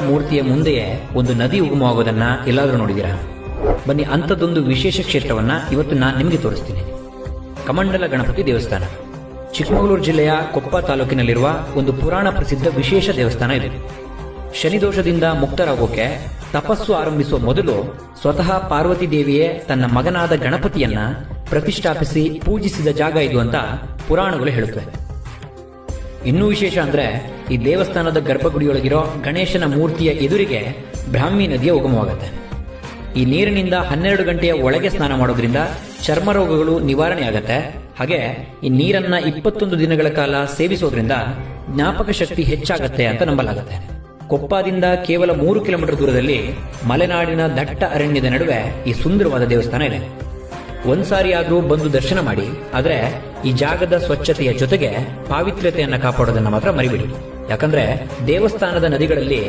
ಮೂರ್ತಿಯ ಮುಂದೆಯೇ ಒಂದು ನದಿ ಉಗಮವಾಗೋದನ್ನ ಎಲ್ಲಾದ್ರೂ ನೋಡಿದೀರಾ? ಬನ್ನಿ, ಅಂಥದ್ದೊಂದು ವಿಶೇಷ ಕ್ಷೇತ್ರವನ್ನ ಇವತ್ತು ನಾನು ನಿಮಗೆ ತೋರಿಸ್ತೀನಿ. ಕಮಂಡಲ ಗಣಪತಿ ದೇವಸ್ಥಾನ ಚಿಕ್ಕಮಗಳೂರು ಜಿಲ್ಲೆಯ ಕೊಪ್ಪ ತಾಲೂಕಿನಲ್ಲಿರುವ ಒಂದು ಪುರಾಣ ಪ್ರಸಿದ್ಧ ವಿಶೇಷ ದೇವಸ್ಥಾನ ಇದೆ. ಶನಿದೋಷದಿಂದ ಮುಕ್ತರಾಗೋಕೆ ತಪಸ್ಸು ಆರಂಭಿಸುವ ಮೊದಲು ಸ್ವತಃ ಪಾರ್ವತಿ ದೇವಿಯೇ ತನ್ನ ಮಗನಾದ ಗಣಪತಿಯನ್ನ ಪ್ರತಿಷ್ಠಾಪಿಸಿ ಪೂಜಿಸಿದ ಜಾಗ ಇದು ಅಂತ ಪುರಾಣಗಳು ಹೇಳುತ್ತವೆ. ಇನ್ನೂ ವಿಶೇಷ ಅಂದ್ರೆ ಈ ದೇವಸ್ಥಾನದ ಗರ್ಭಗುಡಿಯೊಳಗಿರೋ ಗಣೇಶನ ಮೂರ್ತಿಯ ಎದುರಿಗೆ ಬ್ರಾಹ್ಮಿ ನದಿಯ ಉಗಮವಾಗುತ್ತೆ. ಈ ನೀರಿನಿಂದ 12 ಗಂಟೆಯ ಒಳಗೆ ಸ್ನಾನ ಮಾಡೋದ್ರಿಂದ ಚರ್ಮ ರೋಗಗಳು ನಿವಾರಣೆ ಆಗತ್ತೆ. ಹಾಗೆ ಈ ನೀರನ್ನ 21 ದಿನಗಳ ಕಾಲ ಸೇವಿಸೋದ್ರಿಂದ ಜ್ಞಾಪಕ ಶಕ್ತಿ ಹೆಚ್ಚಾಗತ್ತೆ ಅಂತ ನಂಬಲಾಗುತ್ತೆ. ಕೊಪ್ಪದಿಂದ ಕೇವಲ 3 ಕಿಲೋಮೀಟರ್ ದೂರದಲ್ಲಿ ಮಲೆನಾಡಿನ ದಟ್ಟ ಅರಣ್ಯದ ನಡುವೆ ಈ ಸುಂದರವಾದ ದೇವಸ್ಥಾನ ಇದೆ. ಒಂದ್ಸಾರಿ ಆದ್ರೂ ಬಂದು ದರ್ಶನ ಮಾಡಿ. ಆದ್ರೆ ಈ ಜಾಗದ ಸ್ವಚ್ಛತೆಯ ಜೊತೆಗೆ ಪಾವಿತ್ರ್ಯತೆಯನ್ನ ಕಾಪಾಡೋದನ್ನ ಮಾತ್ರ ಮರಿಬೇಡಿ. ಯಾಕಂದ್ರೆ ದೇವಸ್ಥಾನದ ನದಿಗಳಲ್ಲಿ